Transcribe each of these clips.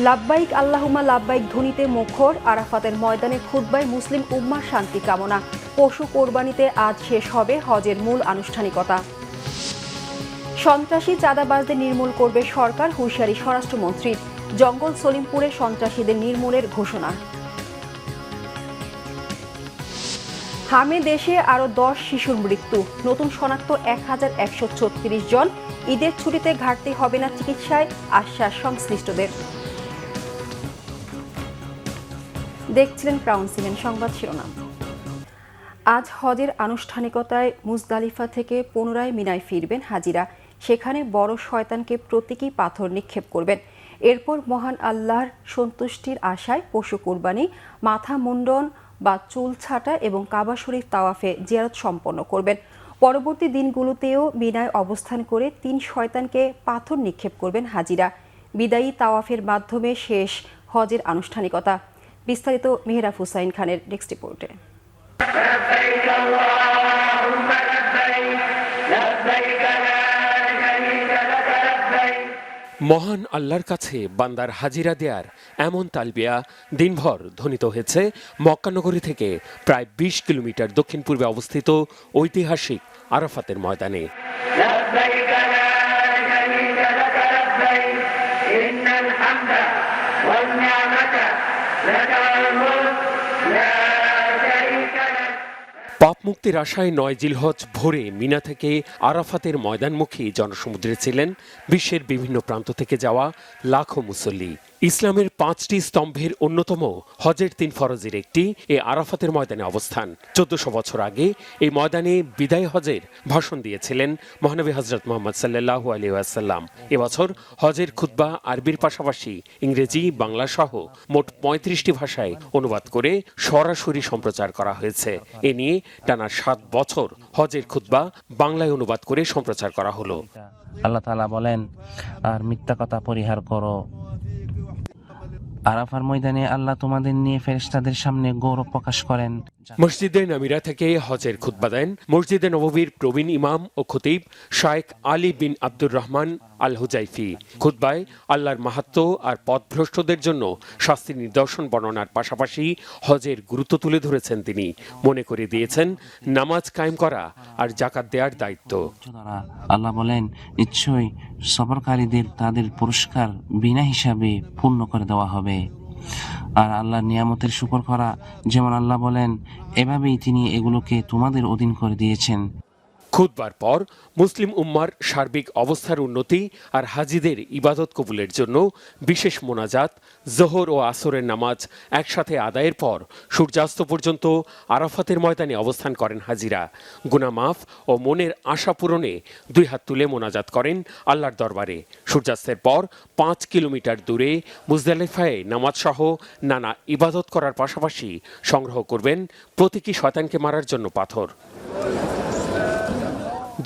লাব্বাইক আল্লাহুম্মা লাব্বাইক ধ্বনিতে মুখর আরাফাতের ময়দানে খুতবায় মুসলিম উম্মার শান্তি কামনা। পশু কোরবানিতে আজ শেষ হবে হজের মূল আনুষ্ঠানিকতা। সন্ত্রাসী চাঁদাবাজদের নির্মূল করবে সরকার, হুঁশিয়ারি স্বরাষ্ট্রমন্ত্রীর। জঙ্গল সলিমপুরে সন্ত্রাসীদের নির্মূলের ঘোষণা। হামে দেশে আরও 10 শিশুর মৃত্যু, নতুন শনাক্ত 1136 জন। ঈদের ছুটিতে ঘাটতি হবে না চিকিৎসায়, আশ্বাস সংশ্লিষ্টদের। দেখছিলেন ক্রাউন সিমেন্ট সংবাদ শিরোনাম। আজ হজের আনুষ্ঠানিকতায় মুজদালিফা থেকে পুনরায় মিনায় ফিরবেন হাজিরা। সেখানে বড় শয়তানকে প্রতীকী পাথর নিক্ষেপ করবেন। এরপর মহান আল্লাহর সন্তুষ্টির আশায় পশু কোরবানি, মাথা মুন্ডন বা চুল ছাঁটা এবং কাবা শরীফ তাওয়াফে জিয়ারত সম্পন্ন করবেন। পরবর্তী দিনগুলোতেও মিনায় অবস্থান করে 3 শয়তানকে পাথর নিক্ষেপ করবেন হাজিরা। বিদায়ী তাওয়াফের মাধ্যমে শেষ হজের আনুষ্ঠানিকতা। বিস্তারিত মেহরাব হুসাইন খানের নেক্সট রিপোর্টে। মহান আল্লাহর কাছে বান্দার হাজিরা দেয়ার এমন তালবিয়া দিনভর ধ্বনিত হয়েছে মক্কানগরী থেকে প্রায় 20 কিলোমিটার দক্ষিণ পূর্বে অবস্থিত ঐতিহাসিক আরাফাতের ময়দানে। পাপ মুক্তির আশায় 9 জিলহজ ভোরে মিনা থেকে আরাফাতের ময়দানমুখী জনসমুদ্রে ছিলেন বিশ্বের বিভিন্ন প্রান্ত থেকে যাওয়া লাখো মুসল্লি। ইসলামের 5টি স্তম্ভের অন্যতম হজের 3 ফরজের একটি এ আরাফাতের ময়দানে অবস্থান। 1400 বছর আগে এই ময়দানে বিদায় হজের ভাষণ দিয়েছিলেন মহানবী হযরত মুহাম্মদ সাল্লাল্লাহু আলাইহি ওয়াসাল্লাম। এবছর হজের খুতবা আরবির পাশাপাশি ইংরেজি, বাংলা সহ মোট 35টি ভাষায় অনুবাদ করে সরাসরি সম্প্রচার করা হয়েছে। এ নিয়ে টানা 7 বছর হজের খুতবা বাংলায় অনুবাদ করে সম্প্রচার করা হলো। আল্লাহ তাআলা বলেন, আর মিথ্যা কথা পরিহার করো। আরাফার ময়দানে আল্লাহ তোমাদের নিয়ে ফেরেশতাদের সামনে গৌরব প্রকাশ করেন। মসজিদে নামিরা থেকে হজের খুতবা দেন মসজিদে নববীর প্রবীণ ইমাম ও খতিব শাইখ আলী বিন আব্দুর রহমান আল হুজাইফি। খুতবায় আল্লাহর মাহাত্ম্য আর পথভ্রষ্টদের জন্য শাস্তি নিদর্শন বর্ণনার পাশাপাশি হজের গুরুত্ব তুলে ধরেছেন তিনি। মনে করে দিয়েছেন নামাজ কায়েম করা আর যাকাত দেওয়ার দায়িত্ব। আল্লাহ বলেন, নিশ্চয়ই সবরকারীদের তাদের পুরস্কার বিনা হিসাবে পূর্ণ করে দেওয়া হবে। আর আল্লাহর নিয়ামতের শুকর করা, যেমন আল্লাহ বলেন, এভাবেই তিনি এগুলোকে তোমাদের অধীন করে দিয়েছেন। খুতবার পর মুসলিম উম্মার সার্বিক অবস্থার উন্নতি আর হাজিদের ইবাদত কবুলের জন্য বিশেষ মোনাজাত, জোহর ও আসরের নামাজ একসাথে আদায়ের পর সূর্যাস্ত পর্যন্ত আরাফাতের ময়দানে অবস্থান করেন হাজিরা। গুনাহ মাফ ও মনের আশা পূরণে 2 হাত তুলে মোনাজাত করেন আল্লাহর দরবারে। সূর্যাস্তের পর 5 কিলোমিটার দূরে মুজদালিফায় নামাজ সহ নানা ইবাদত করার পাশাপাশি সংগ্রহ করবেন প্রতীকী শয়তানকে মারার জন্য পাথর।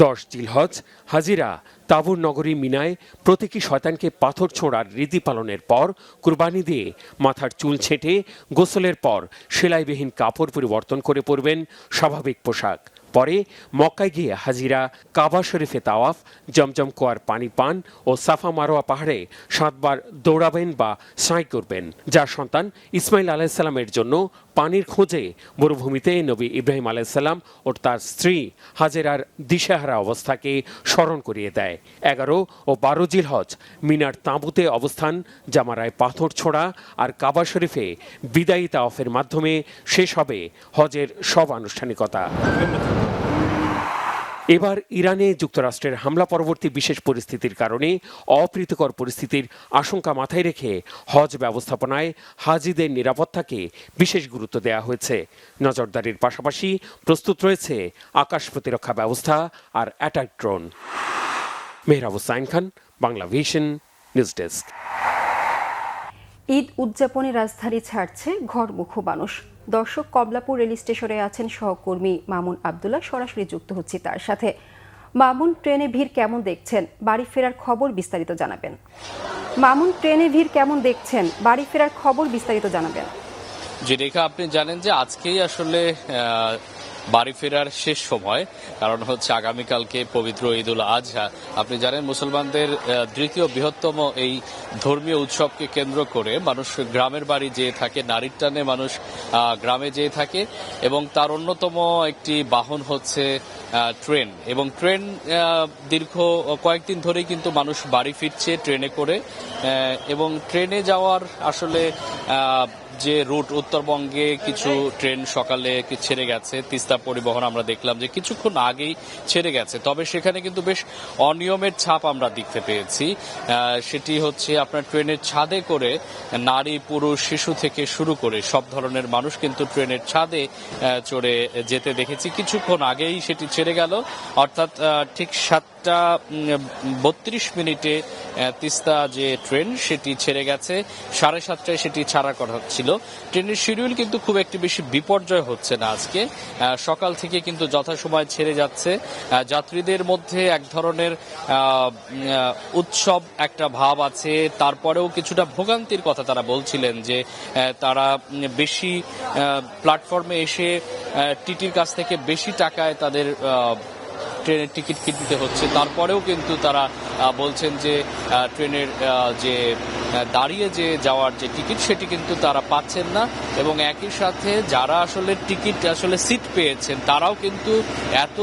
10 জিলহজ হাজিরা তাবুর নগরী মিনায় প্রতীকী শয়তানকে পাথর ছোঁড়ার রীতি পালনের পর কুরবানি দিয়ে মাথার চুল ছেঁটে গোসলের পর সেলাইবিহীন কাপড় পরিবর্তন করে পরবেন স্বাভাবিক পোশাক। পরে মক্কায় গিয়ে হাজিরা কাবা শরীফে তাওয়াফ, জমজম কুয়ার পানি পান ও সাফা মারোয়া পাহাড়ে 7 বার দৌড়াবেন বা সাঁই করবেন। যার সন্তান ইসমাইল আলাইহিসসালামের জন্য পানির খোঁজে মরুভূমিতে নবী ইব্রাহিম আলাইহিসসালাম ও তার স্ত্রী হাজেরার দিশেহারা অবস্থাকে স্মরণ করিয়ে দেয়। 11 ও 12 জিলহজ মিনার তাঁবুতে অবস্থান, জামারায় পাথর ছোড়া আর কাবা শরীফে বিদায়ী তাওয়াফের মাধ্যমে শেষ হবে হজের সব আনুষ্ঠানিকতা। এবার ইরানে যুক্তরাষ্ট্রের হামলা পরবর্তী বিশেষ পরিস্থিতির কারণে অপ্রীতিকর পরিস্থিতির আশঙ্কা মাথায় রেখে হজ ব্যবস্থাপনায় হাজিদের নিরাপত্তাকে বিশেষ গুরুত্ব দেওয়া হয়েছে। নজরদারির পাশাপাশি প্রস্তুত রয়েছে আকাশ প্রতিরক্ষা ব্যবস্থা আর attack drone. Mehrab Hussain Khan, Bangla vision, news desk. Eid উদযাপনে রাজধানী ছাড়ছে ঘরমুখো মানুষ। দর্শক, কমলাপুর রেল স্টেশনে আছেন সহকর্মী মামুন আব্দুল্লাহ, সরাসরি যুক্ত হচ্ছি তার সাথে। মামুন, ট্রেনে ভিড় কেমন দেখছেন? বাড়ি ফেরার খবর বিস্তারিত জানাবেন। মামুন, ট্রেনে ভিড় কেমন দেখছেন? বাড়ি ফেরার খবর বিস্তারিত জানাবেন। যে রেখা, আপনি জানেন যে আজকেই আসলে বাড়ি ফেরার শেষ সময়, কারণ হচ্ছে আগামীকালকে পবিত্র ঈদুল আজহা। আপনি জানেন মুসলমানদের দ্বিতীয় বৃহত্তম এই ধর্মীয় উৎসবকে কেন্দ্র করে মানুষ গ্রামের বাড়ি যেয়ে থাকে, নারীর টানে মানুষ গ্রামে যেয়ে থাকে, এবং তার অন্যতম একটি বাহন হচ্ছে ট্রেন। এবং ট্রেন দীর্ঘ কয়েকদিন ধরেই কিন্তু মানুষ বাড়ি ফিরছে ট্রেনে করে, এবং ট্রেনে যাওয়ার আসলে যে রুট, উত্তরবঙ্গে কিছু ট্রেন সকালে ছেড়ে গেছে, তিস্তা পরিবহন আমরা দেখলাম যে কিছুক্ষণ আগেই ছেড়ে গেছে, তবে সেখানে কিন্তু বেশ অনিয়মের ছাপ আমরা দেখতে পেয়েছি। সেটি হচ্ছে আপনার ট্রেনের ছাদে করে নারী, পুরুষ, শিশু থেকে শুরু করে সব ধরনের মানুষ কিন্তু ট্রেনের ছাদে চড়ে যেতে দেখেছি। কিছুক্ষণ আগেই সেটি ছেড়ে গেল, অর্থাৎ ঠিক 7:32 তিস্তা যে ট্রেন সেটি ছেড়ে গেছে, 7:30 সেটি ছাড়া করা হচ্ছিল। ট্রেনের শিডিউল কিন্তু খুব একটি বেশি বিপর্যয় হচ্ছে না আজকে, সকাল থেকে কিন্তু যথাসময় ছেড়ে যাচ্ছে। যাত্রীদের মধ্যে এক ধরনের উৎসব একটা ভাব আছে, তারপরেও কিছুটা ভোগান্তির কথা তারা বলছিলেন যে তারা বেশি প্ল্যাটফর্মে এসে টিটির কাছ থেকে বেশি টাকায় তাদের ট্রেনের টিকিট কিনতে হচ্ছে। তারপরেও কিন্তু তারা বলছেন যে ট্রেনের যে দাঁড়িয়ে যে যাওয়ার যে টিকিট সেটি কিন্তু তারা পাচ্ছেন না, এবং একই সাথে যারা আসলে টিকিট আসলে সিট পেয়েছেন তারাও কিন্তু এত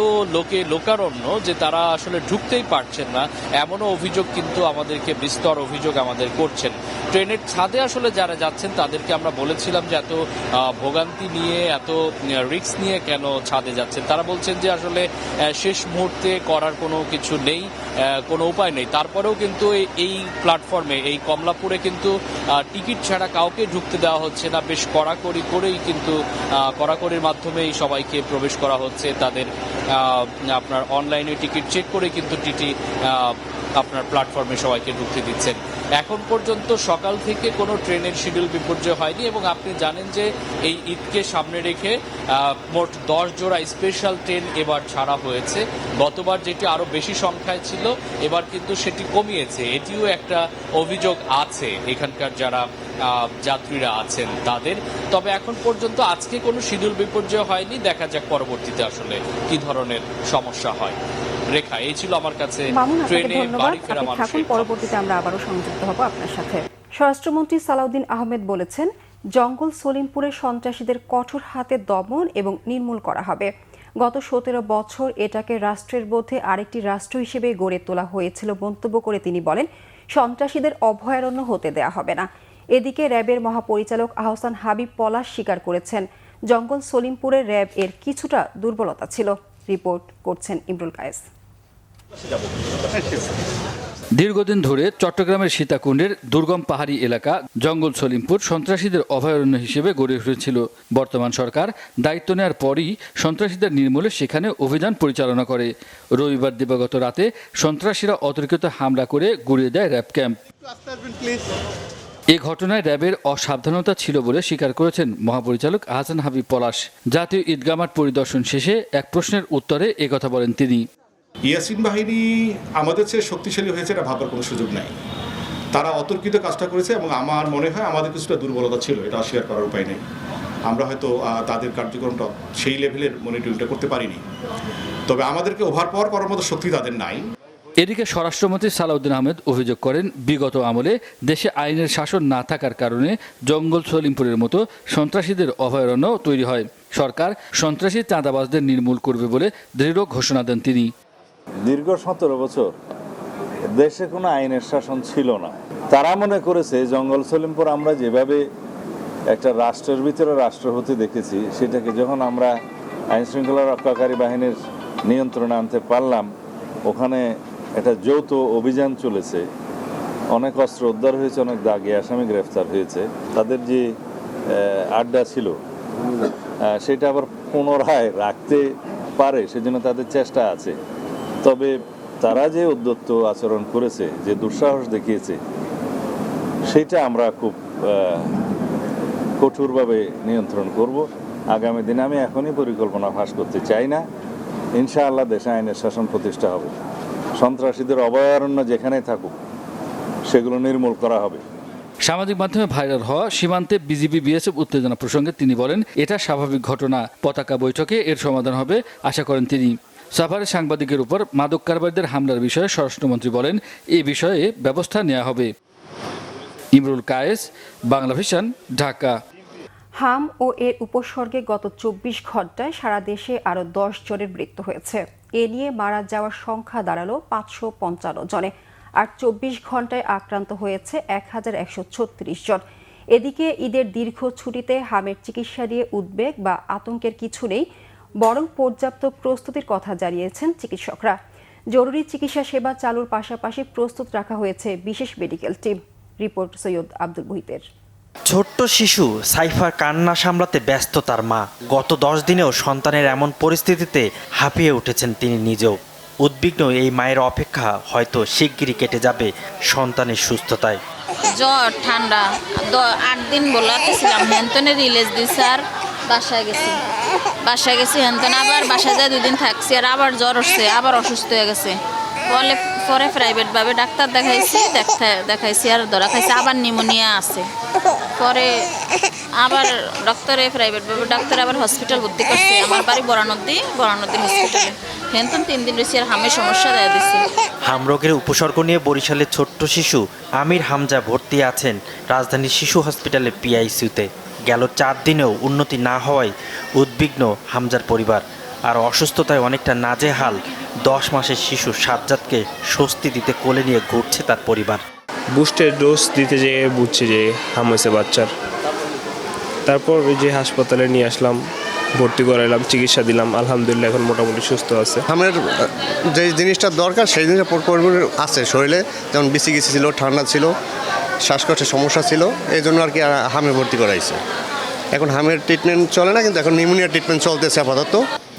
লোকারণ্য যে তারা আসলে ঢুকতেই পারছেন না, এমনও অভিযোগ কিন্তু আমাদেরকে, বিস্তর অভিযোগ আমাদের করছেন। ট্রেনের ছাদে আসলে যারা যাচ্ছেন তাদেরকে আমরা বলেছিলাম যে এত ভোগান্তি নিয়ে, এত রিস্ক নিয়ে কেন ছাদে যাচ্ছেন। তারা বলছেন যে আসলে শেষ মুহূর্তে করার কোনো কিছু নেই, কোনো উপায় নেই। তারপরেও কিন্তু এই প্ল্যাটফর্মে, এই কমলাপুরে কিন্তু টিকিট ছাড়া কাউকে ঢুকতে দেওয়া হচ্ছে না, বেশ কড়াকড়ি করেই কিন্তু কড়াকড়ির মাধ্যমেই সবাইকে প্রবেশ করা হচ্ছে। তাদের আপনার অনলাইনে টিকিট চেক করে কিন্তু টিটি আপনার প্ল্যাটফর্মে সবাইকে ঢুকতে দিচ্ছেন। এখন পর্যন্ত সকাল থেকে কোনো ট্রেনের শিডিউল বিপর্যয় হয়নি, এবং আপনি জানেন যে এই ঈদকে সামনে রেখে মোট 10 জোড়া স্পেশাল ট্রেন এবার ছাড়া হয়েছে। গতবার যেটি আরো বেশি সংখ্যায় ছিল, এবার কিন্তু সেটি কমিয়েছে। এটিও একটা অভিযোগ আছে এখানকার যারা যাত্রীরা আছেন তাদের। তবে এখন পর্যন্ত আজকে কোনো শিডিউল বিপর্যয় হয়নি, দেখা যাক পরবর্তীতে আসলে কি ধরনের সমস্যা হয়। রেখা, এই ছিল আমার কাছে ট্রেনে বাড়ি ফেরা মানুষের। পরবর্তীতে আমরা আবারও সংযুক্ত হব আপনার সাথে। স্বরাষ্ট্রমন্ত্রী সালাউদ্দিন আহমেদ বলেছেন, জঙ্গল সলিমপুরে সন্ত্রাসীদের কঠোর হাতে দমন এবং নির্মূল করা হবে। গত 17 বছর এটাকে রাষ্ট্রের মধ্যে আরেকটি রাষ্ট্র হিসেবে গড়ে তোলা হয়েছিল মন্তব্য করে তিনি বলেন, সন্ত্রাসীদের অভয়ারণ্য হতে দেয়া হবে না। এদিকে র্যাবের মহাপরিচালক আহসান হাবিব পলাশ স্বীকার করেছেন, জঙ্গল সলিমপুরে র্যাব এর কিছুটা দুর্বলতা ছিল। রিপোর্ট করছেন ইমরুল কায়েস। দীর্ঘদিন ধরে চট্টগ্রামের সীতাকুণ্ডের দুর্গম পাহাড়ি এলাকা জঙ্গল সলিমপুর সন্ত্রাসীদের অভয়ারণ্য হিসেবে গড়ে উঠেছিল। বর্তমান সরকার দায়িত্ব নেওয়ার পরই সন্ত্রাসীদের নির্মূলে সেখানে অভিযান পরিচালনা করে। রবিবার দিবাগত রাতে সন্ত্রাসীরা অতর্কিত হামলা করে গুড়িয়ে দেয় র্যাব ক্যাম্প। এ ঘটনায় র্যাবের অসাবধানতা ছিল বলে স্বীকার করেছেন মহাপরিচালক আহসান হাবিব পলাশ। জাতীয় ঈদগাহ মাঠ পরিদর্শন শেষে এক প্রশ্নের উত্তরে একথা বলেন তিনি। ইয়াসিন বাহিনী আমাদের চেয়ে শক্তিশালী হয়েছে এটা ভাবার কোনো সুযোগ নাই। তারা অতর্কিত কাজটা করেছে, এবং আমার মনে হয় আমাদের কিছুটা দুর্বলতা ছিল, এটা অস্বীকার করার উপায় নেই। আমরা হয়তো তাদের কার্যক্রমটা সেই লেভেলের মনিটরিংটা করতে পারিনি, তবে আমাদেরকে ওভারপাওয়ার করার মতো শক্তি তাদের নাই। এদিকে স্বরাষ্ট্রমন্ত্রী সালাউদ্দিন আহমেদ অভিযোগ করেন, বিগত আমলে দেশে আইনের শাসন না থাকার কারণে জঙ্গল সলিমপুরের মতো সন্ত্রাসীদের অভয়ারণ্য তৈরি হয়। সরকার সন্ত্রাসী চাঁদাবাজদের নির্মূল করবে বলে দৃঢ় ঘোষণা দেন তিনি। দীর্ঘ 17 বছর দেশে কোনো আইনের শাসন ছিল না। তারা মনে করেছে জঙ্গল সলিমপুর আমরা যেভাবে একটা রাষ্ট্রের ভিতরে রাষ্ট্র হতে দেখেছি, সেটাকে যখন আমরা আইন শৃঙ্খলা রক্ষাকারী বাহিনীর নিয়ন্ত্রণে আনতে পারলাম, ওখানে একটা যৌথ অভিযান চলেছে, অনেক অস্ত্র উদ্ধার হয়েছে, অনেক দাগি আসামি গ্রেফতার হয়েছে। তাদের যে আড্ডা ছিল সেটা আবার পুনরায় রাখতে পারে, সেজন্য তাদের চেষ্টা আছে। তবে তারা যে উদ্যত আচরণ করেছে, যে দুঃসাহস দেখিয়েছে, সেটা আমরা খুব কঠোরভাবে নিয়ন্ত্রণ করব আগামী দিনে। আমি এখনই পরিকল্পনা ফাঁস করতে চাই না। ইনশাআল্লাহ দেশে আইনের শাসন প্রতিষ্ঠা হবে। সন্ত্রাসীদের অভয়ারণ্য যেখানে থাকুক সেগুলো নির্মূল করা হবে। সামাজিক মাধ্যমে ভাইরাল হওয়া সীমান্তে বিজিবি বিএসএফ উত্তেজনা প্রসঙ্গে তিনি বলেন, এটা স্বাভাবিক ঘটনা। পতাকা বৈঠকে এর সমাধান হবে আশা করেন তিনি। সাভারে সাংবাদিকের উপর মাদক কারবারিদের হামলার বিষয়ে স্বরাষ্ট্রমন্ত্রী বলেন, এই বিষয়ে ব্যবস্থা নেওয়া হবে। ইমরুল কায়েস, বাংলা ভিশন, ঢাকা। হাম ও এর উপসর্গে গত ২৪ ঘন্টায় সারা দেশে আরও ১০ জনের মৃত্যু হয়েছে। এ নিয়ে মারা যাওয়ার সংখ্যা দাঁড়ালো ৫৫৫ জনে, আর ২৪ ঘন্টায় আক্রান্ত হয়েছে ১১৩৬ জন। এদিকে ঈদের দীর্ঘ ছুটিতে হামের চিকিৎসা নিয়ে উদ্বেগ বা আতঙ্কের কিছু নেই, বরং পর্যাপ্ত প্রস্তুতির কথা জানিয়েছেন চিকিৎসকরা। জরুরি চিকিৎসা সেবা চালুর পাশাপাশি প্রস্তুত রাখা হয়েছে বিশেষ medical team. Report Syed Abdul মুহিতের। ছোট্ট শিশু সাইফার কান্না সামলাতে ব্যস্ত তার মা। গত ১০ দিনেও সন্তানের এমন পরিস্থিতিতে হাঁপিয়ে উঠেছেন তিনি নিজেও। উদ্বিগ্ন এই মায়ের অপেক্ষা হয়তো শিগগিরই কেটে যাবে সন্তানের সুস্থতায়। জ্বর ঠান্ডা ৮ দিন বলাতেছিলাম, হেনতনে রিলিজ দিছে আর বাসায় গেছি হেনতনে, আবার বাসায় যায় 2 দিন থাকছি, আর আবার জ্বর উঠছে, আবার অসুস্থ হয়ে গেছে। পরে প্রাইভেটভাবে ডাক্তার দেখাইছি আর ধরা খাইছে আবার নিউমোনিয়া আছে। পরে আবার ডাক্তার আবার হসপিটাল ভর্তি করছে। আমার বাড়ি বরানদী হসপিটালে। হেনতন 3 দিন রয়েছি আর হামের সমস্যা দেখা দিচ্ছে। হাম রোগের উপসর্গ নিয়ে বরিশালের ছোট্ট শিশু আমির হামজা ভর্তি আছেন রাজধানীর শিশু হসপিটালে পিআইসিইউতে। গেল 4 দিনেও উন্নতি না হওয়ায় উদ্বিগ্ন হামজার পরিবার, আর অসুস্থতায় অনেকটা নাজেহাল 10 মাসের শিশু সাজ্জাদকে স্বস্তি দিতে কোলে নিয়ে ঘুরছে তার পরিবার। বুস্টের ডোজ দিতে যেয়ে বুঝছি যে হাম হয়েছে বাচ্চার। তারপর ওই যে হাসপাতালে নিয়ে আসলাম, ভর্তি করাইলাম, চিকিৎসা দিলাম, আলহামদুলিল্লাহ এখন মোটামুটি সুস্থ আছে। হামের যে জিনিসটা দরকার সেই জিনিসটা পরিমাণ আছে শরীরে, যেমন বিসিগিসি ছিল, ঠান্ডা ছিল, শ্বাসকষ্টের সমস্যা ছিল, এই জন্য আর কি হামে ভর্তি করাইছে। এখন হামের ট্রিটমেন্ট চলে না, কিন্তু এখন নিউমোনিয়ার ট্রিটমেন্ট চলতেছে আপাতত।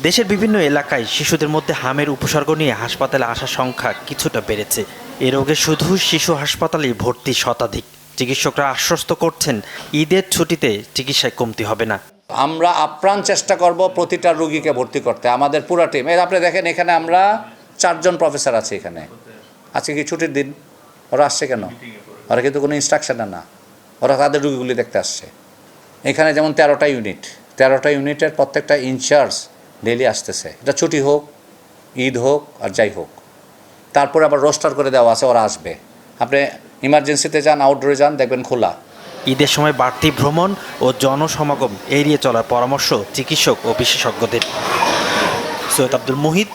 দেশের বিভিন্ন এলাকায় শিশুদের মধ্যে হামের উপসর্গ নিয়ে হাসপাতালে আসার সংখ্যা কিছুটা বেড়েছে। এ রোগে শুধু শিশু হাসপাতালে ভর্তি শতাধিক। চিকিৎসকরা আশ্বস্ত করছেন, ঈদের ছুটিতে চিকিৎসায় কমতি হবে না। আমরা আপ্রাণ চেষ্টা করব প্রতিটা রোগীকে ভর্তি করতে, আমাদের পুরো টিম। আপনি দেখেন এখানে আমরা 4 জন প্রফেসর আছি এখানে। আজকে কি ছুটির দিন? ওরা আসছে কেন? ওরা কিন্তু কোনো ইনস্ট্রাকশনে না, ওরা তাদের রোগীগুলি দেখতে আসছে। এখানে যেমন 13টা ইউনিটের প্রত্যেকটা ইনচার্জ ডেলি আসতেছে। এটা ছুটি হোক, ঈদ হোক আর যাই হোক, তারপরে আবার রোস্টার করে দেওয়া আছে, ওরা আসবে। আপনি ইমার্জেন্সিতে যান, আউটডোরে যান, দেখবেন খোলা। ঈদের সময় বাড়তি ভ্রমণ ও জনসমাগম এড়িয়ে চলার পরামর্শ চিকিৎসক ও বিশেষজ্ঞদের। সৈয়দ আব্দুল মুহিত,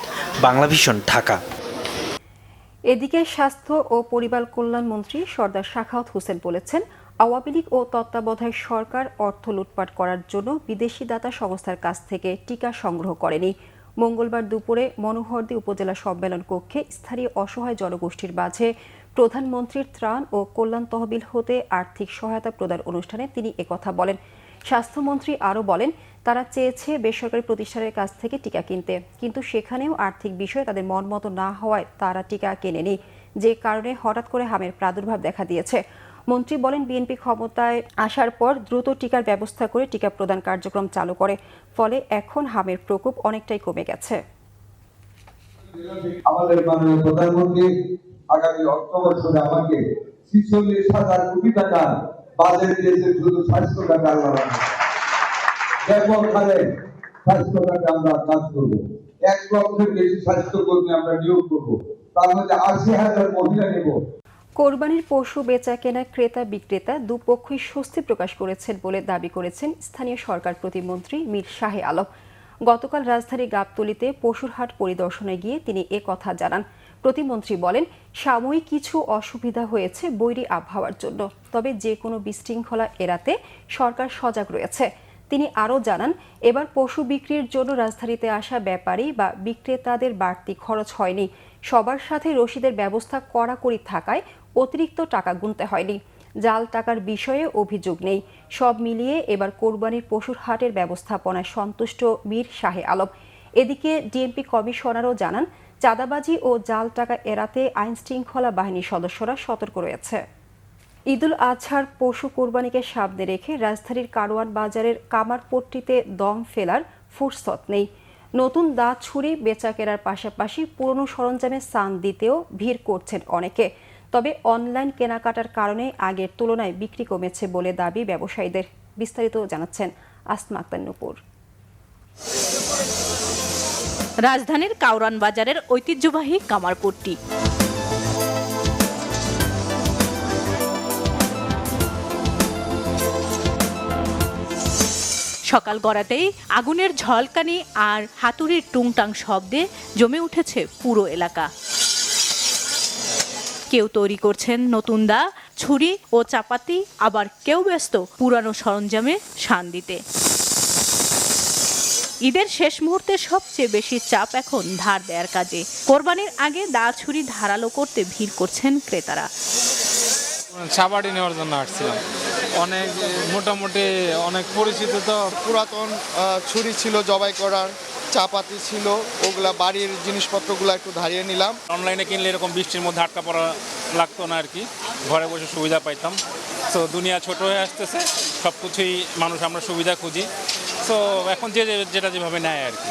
বাংলা ভিশন, ঢাকা। এদিকে স্বাস্থ্য ও পরিবার কল্যাণ মন্ত্রী সরদার সাখাওয়াত হোসেন বলেছেন, আওয়ামী লীগ ও তত্ত্বাবধায়ক সরকার অর্থ লুটপাট করার জন্য বিদেশি দাতা সংস্থার কাছ থেকে টিকা সংগ্রহ করেনি। মঙ্গলবার দুপুরে মনোহরদী উপজেলা সম্মেলন কক্ষে স্থানীয় অসহায় জনগোষ্ঠীর মাঝে প্রধানমন্ত্রীর ত্রাণ ও কল্যাণ তহবিল হতে আর্থিক সহায়তা প্রদান অনুষ্ঠানে তিনি একথা বলেন। স্বাস্থ্যমন্ত্রী আরও বলেন, তারা চেয়েছে বেসরকারি প্রতিষ্ঠানের কাছ থেকে টিকা কিনতে, কিন্তু সেখানেও আর্থিক বিষয়ে তাদের মন মতো না হওয়ায় তারা টিকা কেনেনি, যে কারণে হঠাৎ করে হামের প্রাদুর্ভাব দেখা দিয়েছে। মন্ত্রী বলেন, বিএনপি ক্ষমতায় আসার পর দ্রুত টিকার ব্যবস্থা করে টিকা প্রদান কার্যক্রম চালু করে, ফলে এখন হামের প্রকোপ অনেকটাই কমে গেছে। আমাদের মাননীয় প্রধানমন্ত্রী আগামী অর্থ বছরে আমাকে 46,000 কোটি টাকা বাজেট দিয়েছে শুধু স্বাস্থ্য খাতে। ব্যাপক হারে স্বাস্থ্য খাতে আমরা কাজ করব। 1 লক্ষের বেশি স্বাস্থ্যকর্মী আমরা নিয়োগ করব, তার মধ্যে 80,000 মহিলা নেব। কোরবানির পশু বেচা কেনা ক্রেতা বিক্রেতা দুপক্ষই স্বস্তি প্রকাশ করেছেন বলে দাবি করেছেন স্থানীয় সরকার প্রতিমন্ত্রী মীর শাহে আলম। গতকাল রাজধানীর গাবতলীতে পশুর হাট পরিদর্শনে গিয়ে তিনি একথা জানান। প্রতিমন্ত্রী বলেন, সাময়িক কিছু অসুবিধা হয়েছে বৈরী আবহাওয়ার জন্য, তবে যে কোনো বিশৃঙ্খলা এড়াতে সরকার সজাগ রয়েছে। তিনি আরও জানান, এবার পশু বিক্রির জন্য রাজধানীতে আসা ব্যাপারী বা বিক্রেতাদের বাড়তি খরচ হয়নি। সবার সাথে রসিদের ব্যবস্থা কড়াকড়ি থাকায় অতিরিক্ত টাকা গুনতে হয়নি। জাল টাকার বিষয়ে অভিযোগ নেই। সব মিলিয়ে এবার কোরবানির পশুর হাটের ব্যবস্থাপনায় সন্তুষ্ট মীর শাহে আলম। এদিকে ডিএমপি কমিশনারও জানান, চাঁদাবাজি ও জাল টাকা এড়াতে আইন শৃঙ্খলা বাহিনীর সদস্যরা সতর্ক রয়েছে। ঈদুল আজহার পশু কোরবানিকে সামনে রেখে রাজধানীর কারওয়ান বাজারের কামারপট্টিতে দম ফেলার ফুরসত নেই। নতুন দাঁত ছুরি বেচা কেনার পাশাপাশি পুরনো সরঞ্জামে সান দিতেও ভিড় করছেন অনেকে। তবে অনলাইন কেনাকাটার কারণে আগের তুলনায় বিক্রি কমেছে বলে দাবি ব্যবসায়ীদের। বিস্তারিত জানাচ্ছেন আসমা আক্তার নূপুর। রাজধানীর কাউরান বাজারের ঐতিহ্যবাহী কামারপট্টি। সকাল গড়াতেই আগুনের ঝলকানি আর হাতুড়ির টুংটাং শব্দে জমে উঠেছে পুরো এলাকা। কেউ তৈরি করছেন নতুন দা, ছুরি ও চাপাতি, আবার কেউ ব্যস্ত পুরানো সরঞ্জামে শান দিতে। ঈদের শেষ মুহূর্তে সবচেয়ে বেশি চাপ এখন ধার দেওয়ার কাজে। কোরবানির আগে দা ছুরি ধারালো করতে ভিড় করছেন ক্রেতারা। চাপাটি নেওয়ার জন্য আসছিলাম। অনেক মোটামুটি অনেক পরিচিত, তো পুরাতন ছুরি ছিল জবাই করার, চাপাতি ছিল, ওগুলা বাড়ির জিনিসপত্রগুলো একটু ধারিয়ে নিলাম। অনলাইনে কিনলে এরকম বৃষ্টির মধ্যে আটকা পড়া লাগতো না আর কি, ঘরে বসে সুবিধা পাইতাম। তো দুনিয়া ছোট হয়ে আসতেছে, সব কিছুই মানুষ আমরা সুবিধা খুঁজি। তো এখন যেটা যেভাবে নেয় আর কি।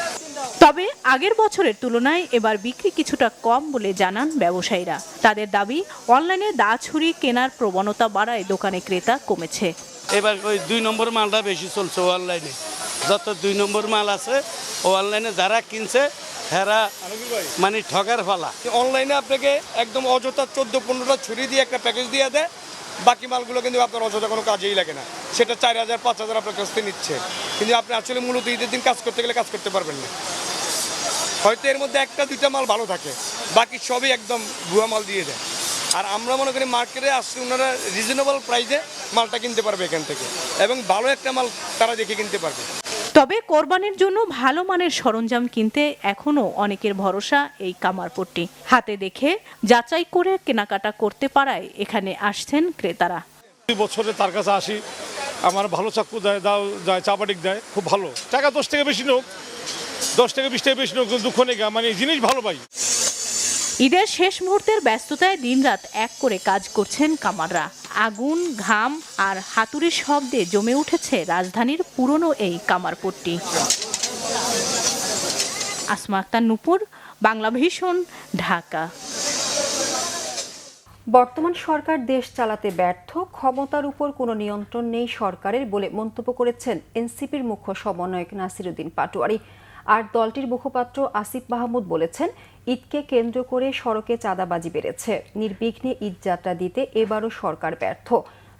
তবে আগের বছরের তুলনায় এবার বিক্রি কিছুটা কম বলে জানান ব্যবসায়ীরা। তাদের দাবি, অনলাইনে দা ছুরি কেনার প্রবণতা বাড়ায় দোকানে ক্রেতা কমেছে। এবার ওই 2 নম্বর মালটা বেশি চলছে অনলাইনে। যত 2 নম্বর মাল আছে অনলাইনে যারা কিনছে হেরা মানে ঠগার ফালা। অনলাইনে আপনাকে একদম অযথা 14-15টা ছুরি দিয়ে একটা প্যাকেজ দিয়ে দেয়, বাকি মালগুলো কিন্তু আপনার অযথা কোনো কাজেই লাগে না। সেটা 4000-5000 আপনার কাছ থেকে নিচ্ছে, কিন্তু আপনি আসলে মূলত ঈদের দিন কাজ করতে গেলে কাজ করতে পারবেন না। হয়তো এর মধ্যে 1-2টা মাল ভালো থাকে, বাকি সবই একদম ভুয়া মাল দিয়ে দেয়। আর আমরা মনে করি মার্কেটে আসলে ওনারা রিজনেবল প্রাইসে মালটা কিনতে পারবে এখান থেকে, এবং ভালো একটা মাল তারা দেখে কিনতে পারবে। তবে কোরবানির জন্য ভালো মানের সরঞ্জাম কিনতে এখনো অনেকের ভরসা এই কামারপট্টি। হাতে দেখে যাচাই করে কেনাকাটা করতে পারায় এখানে আসছেন ক্রেতারা। 2 বছরে তার কাছে আসি, আমার ভালো চাকু দেয়, দেয় চাপাটিক দেয়, খুব ভালো। টাকা 10 টাকা বেশি নোক, 10 টাকা 20 টাকা বেশি নোক, দুঃখ নেই, মানে জিনিস ভালো পাই। ঈদের শেষ মুহূর্তের ব্যস্ততায় দিনরাত এক করে কাজ করছেন কামাররা। আগুন, ঘাম আর হাতুড়ির শব্দে জমে উঠেছে রাজধানীর পুরনো এই কামারপট্টি। আসমা আক্তার নূপুর, বাংলাভিশন, ঢাকা। বর্তমান সরকার দেশ চালাতে ব্যর্থ, ক্ষমতার উপর কোনো নিয়ন্ত্রণ নেই সরকারের বলে মন্তব্য করেছেন এনসিপির মুখ্য সমন্বয়ক নাসিরুদ্দিন পাটোয়ারি। আর দলটির মুখপাত্র আসিফ মাহমুদ বলেছেন, ঈদকে কেন্দ্র করে সড়কে চাঁদাবাজি বেড়েছে। নির্বিঘ্নে ঈদ যাত্রা দিতে এবারও সরকার ব্যর্থ।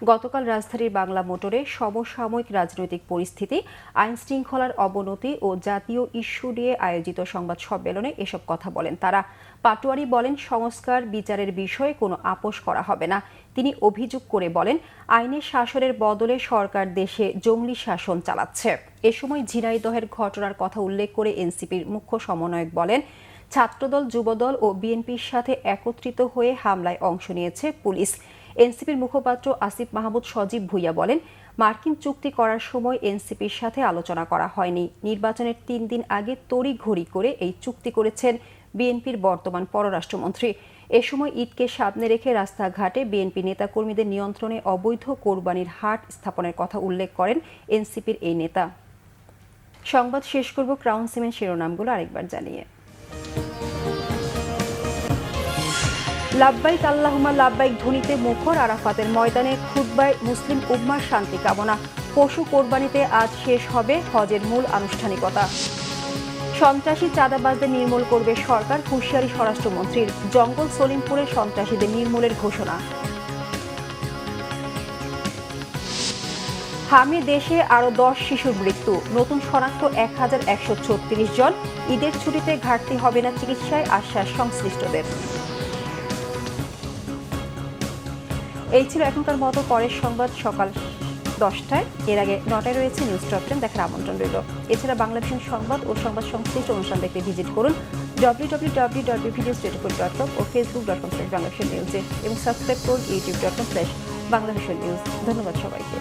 গতকাল রাজধানীর বাংলা মোটরে সমসাময়িক রাজনৈতিক পরিস্থিতি, আইন শৃঙ্খলার অবনতি ও জাতীয় ইস্যু নিয়ে আয়োজিত সংবাদ সম্মেলনে এসব কথা বলেন তারা। পাটোয়ারি বলেন, সংস্কার বিচারের বিষয়ে কোনো আপোষ করা হবে না। তিনি অভিযোগ করে বলেন, আইনের শাসনের বদলে সরকার দেশে জঙ্গলি শাসন চালাচ্ছে। এ সময় ঝিনাইদহের ঘটনার কথা উল্লেখ করে এনসিপির মুখ্য সমন্বয়ক বলেন, ছাত্রদল, যুবদল ও বিএনপির সাথে একত্রিত হয়ে হামলায় অংশ নিয়েছে পুলিশ। এনসিপির মুখপাত্র আসিফ মাহমুদ সজীব ভুইয়া বলেন, মার্কিন চুক্তি করার সময় এনসিপির সাথে আলোচনা করা হয়নি। নির্বাচনের 3 দিন আগে তড়িঘড়ি করে এই চুক্তি করেছেন বিএনপির বর্তমান পররাষ্ট্রমন্ত্রী। এ সময় ঈদকে সামনে রেখে রাস্তাঘাটে বিএনপি নেতাকর্মীদের নিয়ন্ত্রণে অবৈধ কোরবানির হাট স্থাপনের কথা উল্লেখ করেন এনসিপির এই নেতা। সংবাদ শেষ করব ক্রাউন সিমেন্ট শিরোনামগুলো আরেকবার জানিয়ে। লাব্বাইক আল্লাহুম্মা লাব্বাইক ধ্বনিতে মুখর আরাফাতের ময়দানে খুতবায় মুসলিম উম্মার শান্তি কামনা। পশু কোরবানিতে আজ শেষ হবে হজের মূল আনুষ্ঠানিকতা। সন্ত্রাসী চাঁদাবাজদের নির্মূল করবে সরকার, হুঁশিয়ারি স্বরাষ্ট্রমন্ত্রীর। জঙ্গল সলিমপুরে সন্ত্রাসীদের নির্মূলের ঘোষণা। হামে দেশে আরও 10 শিশুর মৃত্যু, নতুন শনাক্ত 1136 জন। ঈদের ছুটিতে ঘাটতি হবে না চিকিৎসায়, আশ্বাস সংশ্লিষ্টদের। এই ছিল এখনকার মতো। পরের সংবাদ সকাল 10টায়, এর আগে 9টায় রয়েছে নিউজ টপ 10 দেখার আমন্ত্রণ রইল। এছাড়া বাংলাভিশন সংবাদ ও সংবাদ সংশ্লিষ্ট অনুষ্ঠান দেখতে ভিজিট করুন www.bvnews24.com ও facebook.com/banglavishnnews এবং সাবস্ক্রাইব করুন youtube.com/banglavishnnews। ধন্যবাদ সবাইকে।